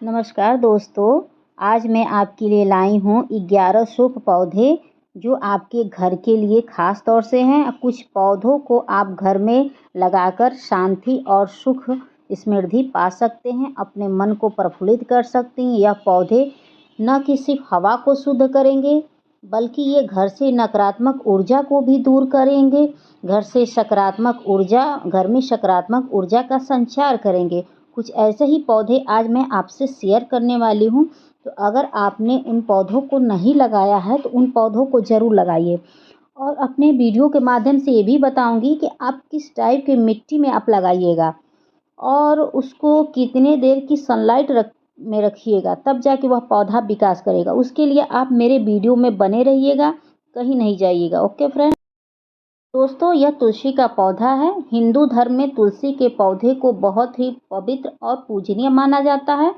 नमस्कार दोस्तों, आज मैं आपके लिए लाई हूँ 11 शुभ पौधे जो आपके घर के लिए ख़ास तौर से हैं। कुछ पौधों को आप घर में लगाकर शांति और सुख समृद्धि पा सकते हैं, अपने मन को प्रफुल्लित कर सकते हैं। यह पौधे न कि सिर्फ हवा को शुद्ध करेंगे बल्कि ये घर से नकारात्मक ऊर्जा को भी दूर करेंगे। घर में सकारात्मक ऊर्जा का संचार करेंगे। कुछ ऐसे ही पौधे आज मैं आपसे शेयर करने वाली हूँ। तो अगर आपने उन पौधों को नहीं लगाया है तो उन पौधों को ज़रूर लगाइए। और अपने वीडियो के माध्यम से ये भी बताऊंगी कि आप किस टाइप की मिट्टी में आप लगाइएगा और उसको कितने देर की सनलाइट में रखिएगा, तब जाके वह पौधा विकास करेगा। उसके लिए आप मेरे वीडियो में बने रहिएगा, कहीं नहीं जाइएगा। Okay friend. दोस्तों, यह तुलसी का पौधा है। हिंदू धर्म में तुलसी के पौधे को बहुत ही पवित्र और पूजनीय माना जाता है।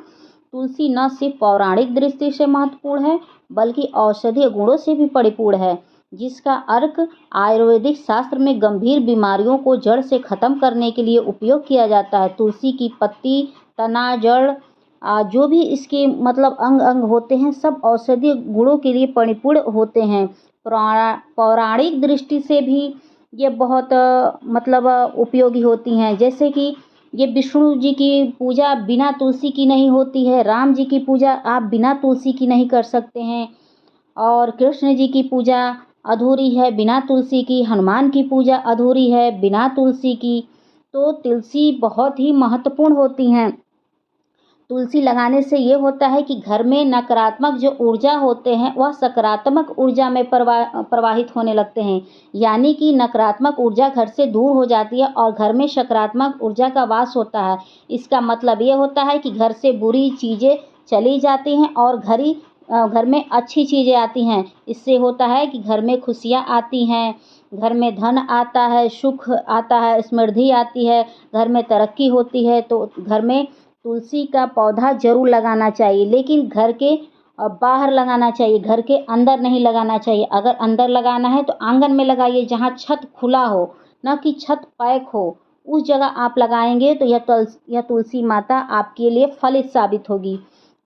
तुलसी न सिर्फ पौराणिक दृष्टि से महत्वपूर्ण है बल्कि औषधीय गुणों से भी परिपूर्ण है, जिसका अर्क आयुर्वेदिक शास्त्र में गंभीर बीमारियों को जड़ से खत्म करने के लिए उपयोग किया जाता है। तुलसी की पत्ती, तना, जड़, जो भी इसके मतलब अंग अंग होते हैं, सब औषधीय गुणों के लिए परिपूर्ण होते हैं। पौराणिक दृष्टि से भी ये बहुत उपयोगी होती हैं। जैसे कि ये विष्णु जी की पूजा बिना तुलसी की नहीं होती है, राम जी की पूजा आप बिना तुलसी की नहीं कर सकते हैं, और कृष्ण जी की पूजा अधूरी है बिना तुलसी की, हनुमान की पूजा अधूरी है बिना तुलसी की। तो तुलसी बहुत ही महत्वपूर्ण होती हैं। तुलसी लगाने से ये होता है कि घर में नकारात्मक जो ऊर्जा होते हैं वह सकारात्मक ऊर्जा में प्रवाहित होने लगते हैं, यानी कि नकारात्मक ऊर्जा घर से दूर हो जाती है और घर में सकारात्मक ऊर्जा का वास होता है। इसका मतलब ये होता है कि घर से बुरी चीज़ें चली जाती हैं और घर में अच्छी चीज़ें आती हैं। इससे होता है कि घर में खुशियाँ आती हैं, घर में धन आता है, सुख आता है, समृद्धि आती है, घर में तरक्की होती है। तो घर में तुलसी का पौधा ज़रूर लगाना चाहिए, लेकिन घर के बाहर लगाना चाहिए, घर के अंदर नहीं लगाना चाहिए। अगर अंदर लगाना है तो आंगन में लगाइए, जहाँ छत खुला हो, न कि छत पैक हो। उस जगह आप लगाएंगे तो यह तुलसी माता आपके लिए फलित साबित होगी।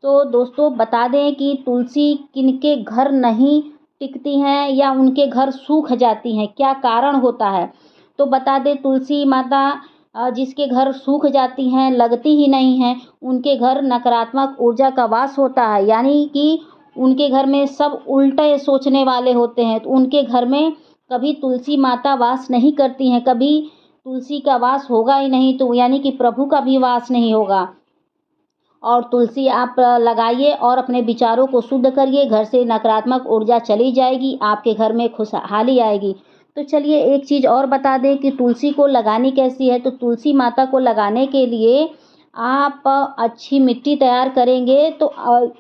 तो दोस्तों, बता दें कि तुलसी किनके घर नहीं टिकती हैं या उनके घर सूख जाती हैं, क्या कारण होता है। तो बता दें, तुलसी माता जिसके घर सूख जाती हैं, लगती ही नहीं हैं, उनके घर नकारात्मक ऊर्जा का वास होता है, यानी कि उनके घर में सब उल्टे सोचने वाले होते हैं। तो उनके घर में कभी तुलसी माता वास नहीं करती हैं, कभी तुलसी का वास होगा ही नहीं, तो यानी कि प्रभु का भी वास नहीं होगा। और तुलसी आप लगाइए और अपने विचारों को शुद्ध करिए, घर से नकारात्मक ऊर्जा चली जाएगी, आपके घर में खुशहाली आएगी। तो चलिए एक चीज़ और बता दें कि तुलसी को लगानी कैसी है। तो तुलसी माता को लगाने के लिए आप अच्छी मिट्टी तैयार करेंगे तो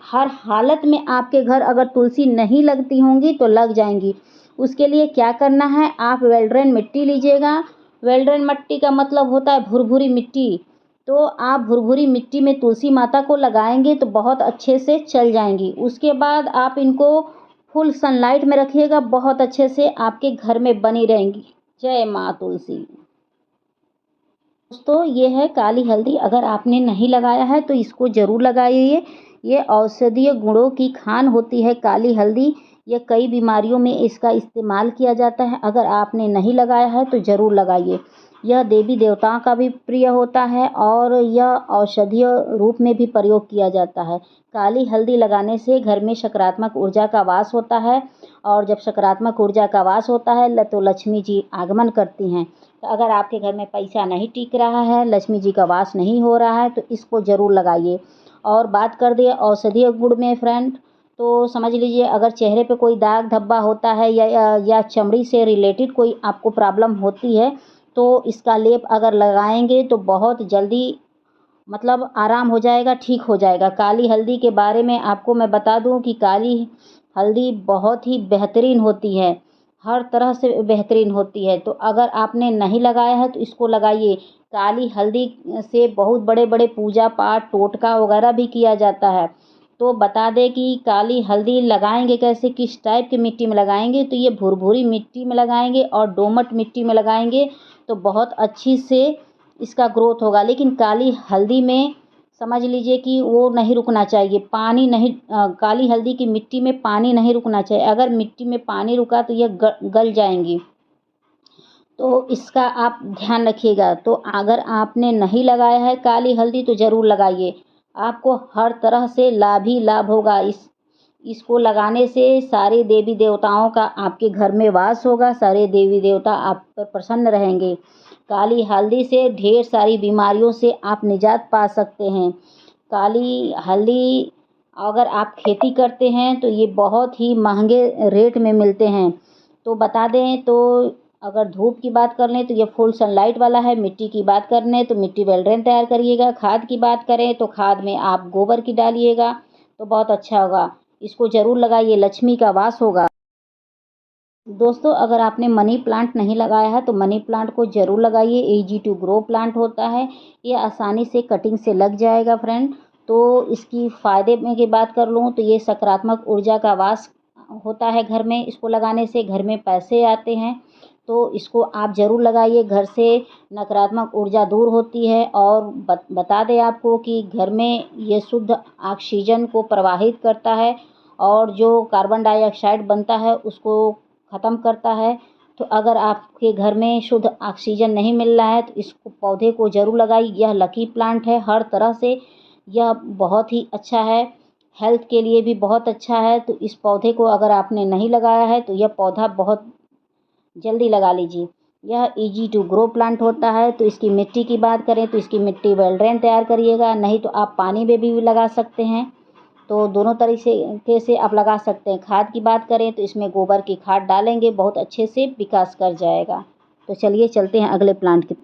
हर हालत में आपके घर अगर तुलसी नहीं लगती होंगी तो लग जाएंगी। उसके लिए क्या करना है, आप वेल ड्रेन मिट्टी लीजिएगा। वेल ड्रेन मिट्टी का मतलब होता है भुरभुरी मिट्टी। तो आप भुरभुरी मिट्टी में तुलसी माता को लगाएंगे तो बहुत अच्छे से चल जाएंगी। उसके बाद आप इनको फुल सनलाइट में रखिएगा, बहुत अच्छे से आपके घर में बनी रहेंगी। जय माँ तुलसी। दोस्तों, ये है काली हल्दी। अगर आपने नहीं लगाया है तो इसको ज़रूर लगाइए। ये औषधीय गुणों की खान होती है काली हल्दी। ये कई बीमारियों में इसका इस्तेमाल किया जाता है। अगर आपने नहीं लगाया है तो ज़रूर लगाइए। यह देवी देवताओं का भी प्रिय होता है और यह औषधीय रूप में भी प्रयोग किया जाता है। काली हल्दी लगाने से घर में सकारात्मक ऊर्जा का वास होता है, और जब सकारात्मक ऊर्जा का वास होता है तो लक्ष्मी जी आगमन करती हैं। तो अगर आपके घर में पैसा नहीं टिक रहा है, लक्ष्मी जी का वास नहीं हो रहा है, तो इसको ज़रूर लगाइए। और बात कर दिए औषधीय गुण में फ्रेंड, तो समझ लीजिए अगर चेहरे पे कोई दाग धब्बा होता है या चमड़ी से रिलेटेड कोई आपको प्रॉब्लम होती है, तो इसका लेप अगर लगाएंगे तो बहुत जल्दी आराम हो जाएगा, ठीक हो जाएगा। काली हल्दी के बारे में आपको मैं बता दूं कि काली हल्दी बहुत ही बेहतरीन होती है, हर तरह से बेहतरीन होती है। तो अगर आपने नहीं लगाया है तो इसको लगाइए। काली हल्दी से बहुत बड़े बड़े पूजा पाठ, टोटका वगैरह भी किया जाता है। तो बता दें कि काली हल्दी लगाएंगे कैसे, किस टाइप की मिट्टी में लगाएंगे। तो ये भुरभुरी मिट्टी में लगाएंगे और दोमट मिट्टी में लगाएंगे तो बहुत अच्छी से इसका ग्रोथ होगा। लेकिन काली हल्दी में समझ लीजिए कि वो नहीं रुकना चाहिए। पानी नहीं काली हल्दी की मिट्टी में पानी नहीं रुकना चाहिए। अगर मिट्टी में पानी रुका तो ये गल जाएंगी। तो इसका आप ध्यान रखिएगा। तो अगर आपने नहीं लगाया है काली हल्दी तो ज़रूर लगाइए। आपको हर तरह से लाभ ही लाभ होगा। इसको लगाने से सारे देवी देवताओं का आपके घर में वास होगा। सारे देवी देवता आप पर प्रसन्न रहेंगे। काली हल्दी से ढेर सारी बीमारियों से आप निजात पा सकते हैं। काली हल्दी अगर आप खेती करते हैं तो ये बहुत ही महंगे रेट में मिलते हैं। तो बता दें तो अगर धूप की बात कर लें तो ये फुल सनलाइट वाला है। मिट्टी की बात कर लें तो मिट्टी वेल ड्रेन तैयार करिएगा। खाद की बात करें तो खाद में आप गोबर की डालिएगा तो बहुत अच्छा होगा। इसको ज़रूर लगाइए, लक्ष्मी का वास होगा। दोस्तों, अगर आपने मनी प्लांट नहीं लगाया है तो मनी प्लांट को ज़रूर लगाइए। ईजी टू ग्रो प्लांट होता है। ये आसानी से कटिंग से लग जाएगा फ्रेंड। तो इसकी फ़ायदे में की बात कर लूँ तो ये सकारात्मक ऊर्जा का वास होता है घर में। इसको लगाने से घर में पैसे आते हैं। तो इसको आप ज़रूर लगाइए। घर से नकारात्मक ऊर्जा दूर होती है। और बता दें आपको कि घर में ये शुद्ध ऑक्सीजन को प्रवाहित करता है और जो कार्बन डाइऑक्साइड बनता है उसको ख़त्म करता है। तो अगर आपके घर में शुद्ध ऑक्सीजन नहीं मिल रहा है तो इसको पौधे को ज़रूर लगाइए। यह लकी प्लांट है हर तरह से। यह बहुत ही अच्छा है। हेल्थ के लिए भी बहुत अच्छा है। तो इस पौधे को अगर आपने नहीं लगाया है तो यह पौधा बहुत जल्दी लगा लीजिए। यह ईजी टू ग्रो प्लांट होता है। तो इसकी मिट्टी की बात करें तो इसकी मिट्टी वेल ड्रेन तैयार करिएगा, नहीं तो आप पानी में भी लगा सकते हैं। तो दोनों तरीके से आप लगा सकते हैं। खाद की बात करें तो इसमें गोबर की खाद डालेंगे, बहुत अच्छे से विकास कर जाएगा। तो चलिए चलते हैं अगले प्लांट की।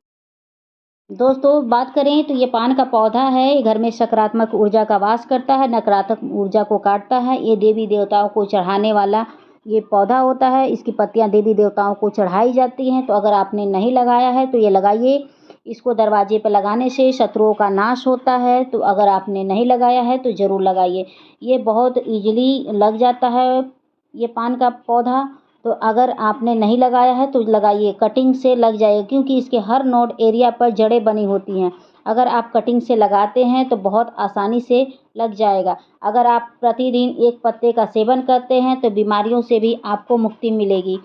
दोस्तों, बात करें तो ये पान का पौधा है। ये घर में सकारात्मक ऊर्जा का वास करता है, नकारात्मक ऊर्जा को काटता है। ये देवी देवताओं को चढ़ाने वाला ये पौधा होता है। इसकी पत्तियां देवी देवताओं को चढ़ाई जाती हैं। तो अगर आपने नहीं लगाया है तो ये लगाइए। इसको दरवाजे पर लगाने से शत्रुओं का नाश होता है। तो अगर आपने नहीं लगाया है तो ज़रूर लगाइए। ये बहुत ईजिली लग जाता है ये पान का पौधा। तो अगर आपने नहीं लगाया है तो लगाइए। कटिंग से लग जाएगा क्योंकि इसके हर नोड एरिया पर जड़ें बनी होती हैं। अगर आप कटिंग से लगाते हैं तो बहुत आसानी से लग जाएगा। अगर आप प्रतिदिन एक पत्ते का सेवन करते हैं तो बीमारियों से भी आपको मुक्ति मिलेगी।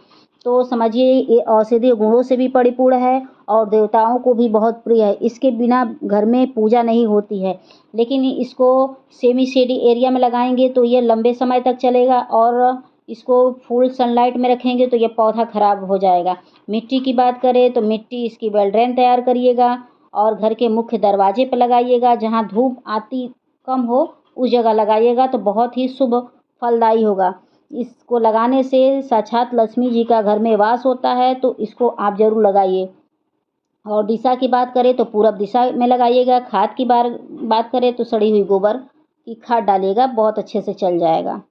तो समझिए ये औषधीय गुणों से भी परिपूर्ण है और देवताओं को भी बहुत प्रिय है। इसके बिना घर में पूजा नहीं होती है। लेकिन इसको सेमी शेडी एरिया में लगाएंगे तो ये लंबे समय तक चलेगा और इसको फुल सनलाइट में रखेंगे तो ये पौधा ख़राब हो जाएगा। मिट्टी की बात करें तो मिट्टी इसकी वेल ड्रेन तैयार करिएगा और घर के मुख्य दरवाजे पर लगाइएगा। जहाँ धूप आती कम हो उस जगह लगाइएगा तो बहुत ही शुभ फलदायी होगा। इसको लगाने से साक्षात लक्ष्मी जी का घर में वास होता है। तो इसको आप ज़रूर लगाइए। और दिशा की बात करें तो पूरब दिशा में लगाइएगा। खाद की बात करें तो सड़ी हुई गोबर की खाद डालिएगा, बहुत अच्छे से चल जाएगा।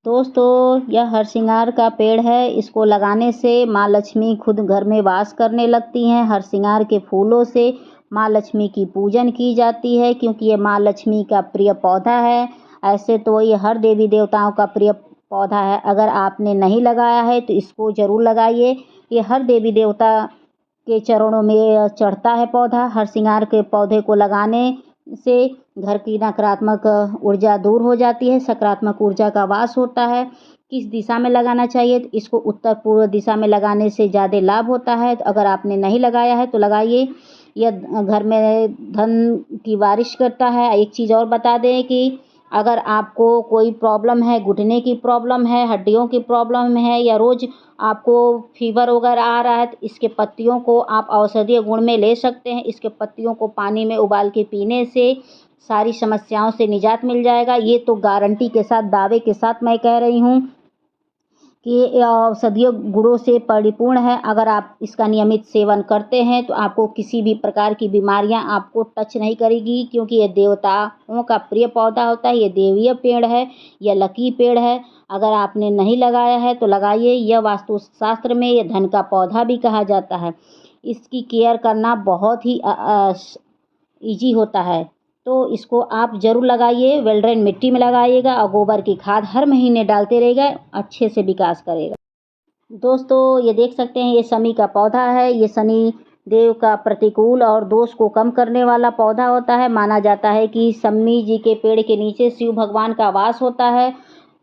दोस्तों, यह हरसिंगार का पेड़ है। इसको लगाने से माँ लक्ष्मी खुद घर में वास करने लगती हैं। हरसिंगार के फूलों से माँ लक्ष्मी की पूजन की जाती है क्योंकि ये माँ लक्ष्मी का प्रिय पौधा है। ऐसे तो ये हर देवी देवताओं का प्रिय पौधा है। अगर आपने नहीं लगाया है तो इसको ज़रूर लगाइए। ये हर देवी देवता के चरणों में चढ़ता है पौधा। हरसिंगार के पौधे को लगाने से घर की नकारात्मक ऊर्जा दूर हो जाती है, सकारात्मक ऊर्जा का वास होता है। किस दिशा में लगाना चाहिए तो इसको उत्तर पूर्व दिशा में लगाने से ज़्यादा लाभ होता है। तो अगर आपने नहीं लगाया है तो लगाइए। यह घर में धन की बारिश करता है। एक चीज़ और बता दें कि अगर आपको कोई प्रॉब्लम है, घुटने की प्रॉब्लम है, हड्डियों की प्रॉब्लम है या रोज़ आपको फीवर वगैरह आ रहा है तो इसके पत्तियों को आप औषधीय गुण में ले सकते हैं। इसके पत्तियों को पानी में उबाल के पीने से सारी समस्याओं से निजात मिल जाएगा। ये तो गारंटी के साथ, दावे के साथ मैं कह रही हूँ कि ये औषधीय गुणों से परिपूर्ण है। अगर आप इसका नियमित सेवन करते हैं तो आपको किसी भी प्रकार की बीमारियां आपको टच नहीं करेगी क्योंकि ये देवताओं का प्रिय पौधा होता है। ये देवीय पेड़ है, यह लकी पेड़ है। अगर आपने नहीं लगाया है तो लगाइए। यह वास्तुशास्त्र में ये धन का पौधा भी कहा जाता है। इसकी केयर करना बहुत ही ईजी होता है। तो इसको आप ज़रूर लगाइए। वेल ड्रेन मिट्टी में लगाइएगा और गोबर की खाद हर महीने डालते रहिएगा, अच्छे से विकास करेगा। दोस्तों, ये देख सकते हैं ये शमी का पौधा है। ये शनि देव का प्रतिकूल और दोष को कम करने वाला पौधा होता है। माना जाता है कि शमी जी के पेड़ के नीचे शिव भगवान का वास होता है,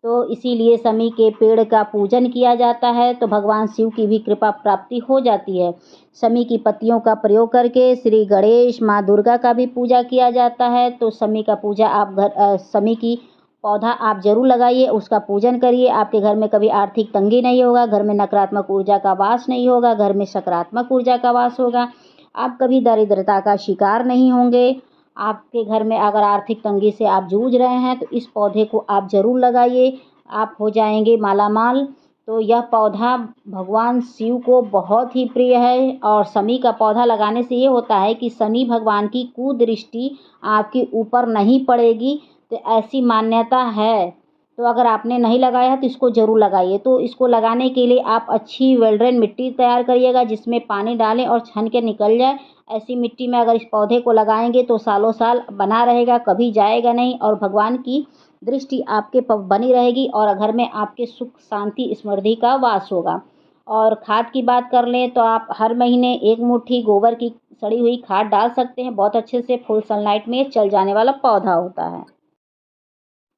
तो इसीलिए शमी के पेड़ का पूजन किया जाता है, तो भगवान शिव की भी कृपा प्राप्ति हो जाती है। शमी की पत्तियों का प्रयोग करके श्री गणेश, माँ दुर्गा का भी पूजा किया जाता है। तो शमी का पूजा आप शमी की पौधा आप ज़रूर लगाइए, उसका पूजन करिए। आपके घर में कभी आर्थिक तंगी नहीं होगा, घर में नकारात्मक ऊर्जा का वास नहीं होगा, घर में सकारात्मक ऊर्जा का वास होगा। आप कभी दरिद्रता का शिकार नहीं होंगे। आपके घर में अगर आर्थिक तंगी से आप जूझ रहे हैं तो इस पौधे को आप ज़रूर लगाइए, आप हो जाएंगे मालामाल। तो यह पौधा भगवान शिव को बहुत ही प्रिय है और शमी का पौधा लगाने से ये होता है कि शनि भगवान की कुदृष्टि आपके ऊपर नहीं पड़ेगी, तो ऐसी मान्यता है। तो अगर आपने नहीं लगाया है तो इसको ज़रूर लगाइए। तो इसको लगाने के लिए आप अच्छी वेल ड्रेन मिट्टी तैयार करिएगा, जिसमें पानी डालें और छन के निकल जाए। ऐसी मिट्टी में अगर इस पौधे को लगाएंगे तो सालों साल बना रहेगा, कभी जाएगा नहीं और भगवान की दृष्टि आपके बनी रहेगी और घर में आपके सुख शांति समृद्धि का वास होगा। और खाद की बात कर लें तो आप हर महीने 1 मुट्ठी गोबर की सड़ी हुई खाद डाल सकते हैं। बहुत अच्छे से फुल सनलाइट में चल जाने वाला पौधा होता है।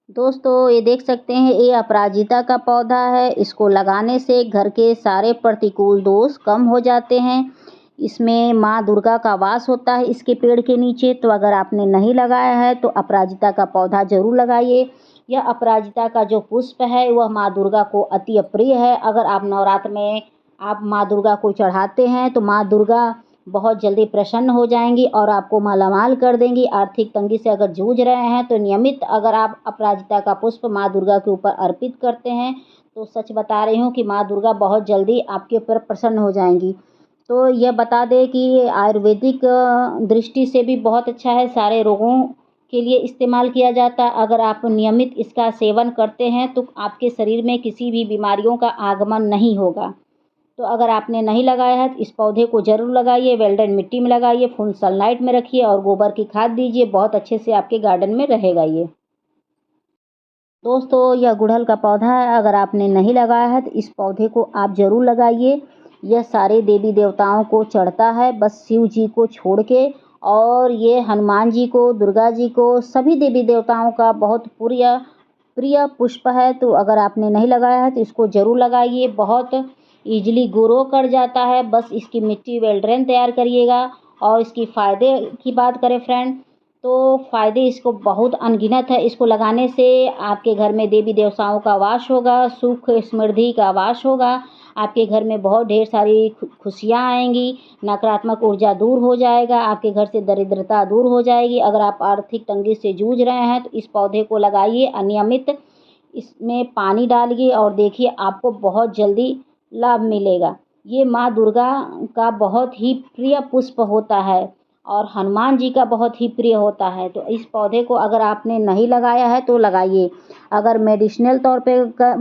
दोस्तों ये देख सकते हैं, ये अपराजिता का पौधा है। इसको लगाने से घर के सारे प्रतिकूल दोष कम हो जाते हैं। इसमें माँ दुर्गा का वास होता है इसके पेड़ के नीचे। तो अगर आपने नहीं लगाया है तो अपराजिता का पौधा ज़रूर लगाइए। यह अपराजिता का जो पुष्प है वह माँ दुर्गा को अति प्रिय है। अगर आप नवरात्र में आप माँ दुर्गा को चढ़ाते हैं तो माँ दुर्गा बहुत जल्दी प्रसन्न हो जाएंगी और आपको मालामाल कर देंगी। आर्थिक तंगी से अगर जूझ रहे हैं तो नियमित अगर आप अपराजिता का पुष्प माँ दुर्गा के ऊपर अर्पित करते हैं तो सच बता रही हूँ कि माँ दुर्गा बहुत जल्दी आपके ऊपर प्रसन्न हो जाएंगी। तो यह बता दें कि आयुर्वेदिक दृष्टि से भी बहुत अच्छा है, सारे रोगों के लिए इस्तेमाल किया जाता है। अगर आप नियमित इसका सेवन करते हैं तो आपके शरीर में किसी भी बीमारियों का आगमन नहीं होगा। तो अगर आपने नहीं लगाया है तो इस पौधे को ज़रूर लगाइए, वेल्डन मिट्टी में लगाइए, फुल सनलाइट में रखिए और गोबर की खाद दीजिए। बहुत अच्छे से आपके गार्डन में रहेगा ये। दोस्तों यह गुड़हल का पौधा है, अगर आपने नहीं लगाया है तो इस पौधे को आप ज़रूर लगाइए। यह सारे देवी देवताओं को चढ़ता है, बस शिव जी को छोड़ के। और ये हनुमान जी को, दुर्गा जी को, सभी देवी देवताओं का बहुत प्रिय प्रिय पुष्प है। तो अगर आपने नहीं लगाया है तो इसको ज़रूर लगाइए, बहुत ईजिली ग्रो कर जाता है। बस इसकी मिट्टी वेल ड्रेन तैयार करिएगा। और इसकी फ़ायदे की बात करें फ्रेंड, तो फ़ायदे इसको बहुत अनगिनत है। इसको लगाने से आपके घर में देवी देवताओं का वास होगा, सुख समृद्धि का वास होगा। आपके घर में बहुत ढेर सारी खुशियाँ आएंगी, नकारात्मक ऊर्जा दूर हो जाएगा, आपके घर से दरिद्रता दूर हो जाएगी। अगर आप आर्थिक तंगी से जूझ रहे हैं तो इस पौधे को लगाइए, अनियमित इसमें पानी डालिए और देखिए आपको बहुत जल्दी लाभ मिलेगा। ये माँ दुर्गा का बहुत ही प्रिय पुष्प होता है और हनुमान जी का बहुत ही प्रिय होता है। तो इस पौधे को अगर आपने नहीं लगाया है तो लगाइए। अगर मेडिसिनल तौर पे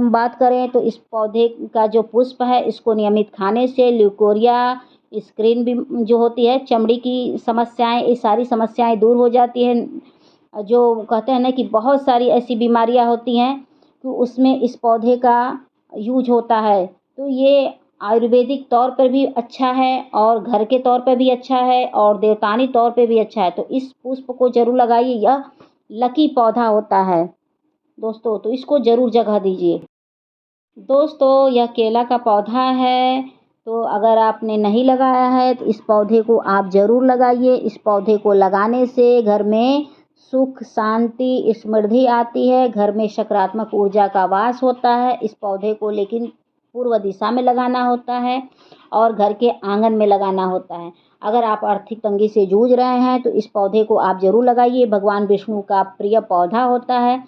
बात करें तो इस पौधे का जो पुष्प है इसको नियमित खाने से ल्यूकोरिया, स्किन भी जो होती है, चमड़ी की समस्याएं, ये सारी समस्याएं दूर हो जाती हैं। जो कहते हैं ना कि बहुत सारी ऐसी बीमारियां होती हैं तो उसमें इस पौधे का यूज होता है। तो ये आयुर्वेदिक तौर पर भी अच्छा है और घर के तौर पे भी अच्छा है और देवतानी तौर पे भी अच्छा है। तो इस पुष्प को ज़रूर लगाइए, यह लकी पौधा होता है दोस्तों, तो इसको ज़रूर जगह दीजिए। दोस्तों यह केला का पौधा है, तो अगर आपने नहीं लगाया है तो इस पौधे को आप ज़रूर लगाइए। इस पौधे को लगाने से घर में सुख शांति समृद्धि आती है, घर में सकारात्मक ऊर्जा का वास होता है। इस पौधे को लेकिन पूर्व दिशा में लगाना होता है और घर के आंगन में लगाना होता है। अगर आप आर्थिक तंगी से जूझ रहे हैं तो इस पौधे को आप ज़रूर लगाइए। भगवान विष्णु का प्रिय पौधा होता है।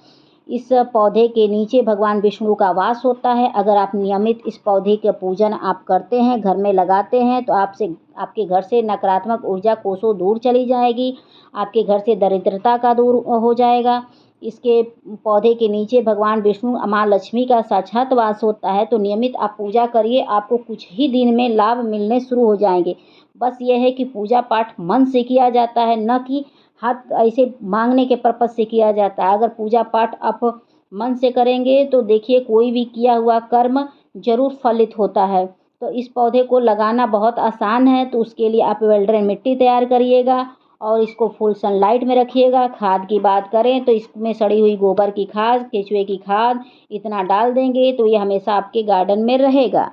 इस पौधे के नीचे भगवान विष्णु का वास होता है। अगर आप नियमित इस पौधे का पूजन आप करते हैं, घर में लगाते हैं, तो आपके घर से नकारात्मक ऊर्जा कोसों दूर चली जाएगी, आपके घर से दरिद्रता का दूर हो जाएगा। इसके पौधे के नीचे भगवान विष्णु, माँ लक्ष्मी का साक्षात वास होता है। तो नियमित आप पूजा करिए, आपको कुछ ही दिन में लाभ मिलने शुरू हो जाएंगे। बस यह है कि पूजा पाठ मन से किया जाता है, न कि हाथ ऐसे मांगने के पर्पज़ से किया जाता है। अगर पूजा पाठ आप मन से करेंगे तो देखिए कोई भी किया हुआ कर्म जरूर फलित होता है। तो इस पौधे को लगाना बहुत आसान है। तो उसके लिए आप वेल ड्रेन मिट्टी तैयार करिएगा और इसको फुल सनलाइट में रखिएगा। खाद की बात करें तो इसमें सड़ी हुई गोबर की खाद, केचुए की खाद इतना डाल देंगे तो ये हमेशा आपके गार्डन में रहेगा।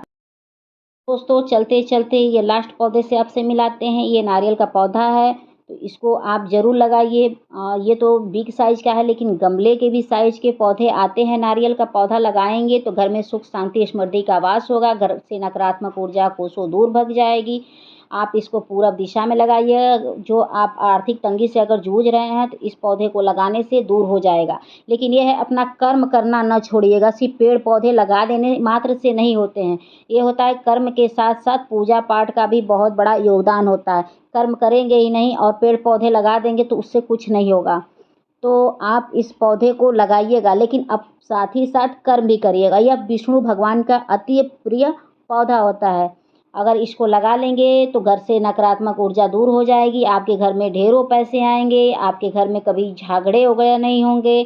दोस्तों चलते चलते ये लास्ट पौधे से आपसे मिलाते हैं। ये नारियल का पौधा है, तो इसको आप ज़रूर लगाइए। ये तो बिग साइज़ का है, लेकिन गमले के भी साइज़ के पौधे आते हैं। नारियल का पौधा लगाएंगे तो घर में सुख शांति समृद्धि का वास होगा। घर से नकारात्मक ऊर्जा कोसों दूर भग जाएगी। आप इसको पूरब दिशा में लगाइए। जो आप आर्थिक तंगी से अगर जूझ रहे हैं तो इस पौधे को लगाने से दूर हो जाएगा। लेकिन यह है, अपना कर्म करना न छोड़िएगा। सिर्फ पेड़ पौधे लगा देने मात्र से नहीं होते हैं, ये होता है कर्म के साथ साथ पूजा पाठ का भी बहुत बड़ा योगदान होता है। कर्म करेंगे ही नहीं और पेड़ पौधे लगा देंगे तो उससे कुछ नहीं होगा। तो आप इस पौधे को लगाइएगा, लेकिन अब साथ ही साथ कर्म भी करिएगा। यह विष्णु भगवान का अति प्रिय पौधा होता है। अगर इसको लगा लेंगे तो घर से नकारात्मक ऊर्जा दूर हो जाएगी। आपके घर में ढेरों पैसे आएंगे। आपके घर में कभी झगड़े वगैरह नहीं होंगे।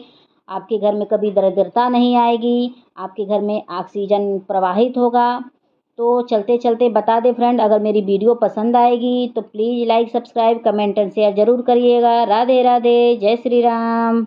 आपके घर में कभी दरिद्रता नहीं आएगी। आपके घर में ऑक्सीजन प्रवाहित होगा। तो चलते चलते बता दें फ्रेंड, अगर मेरी वीडियो पसंद आएगी तो please like, subscribe, comment and share ज़रूर करिएगा। राधे राधे, जय श्री राम।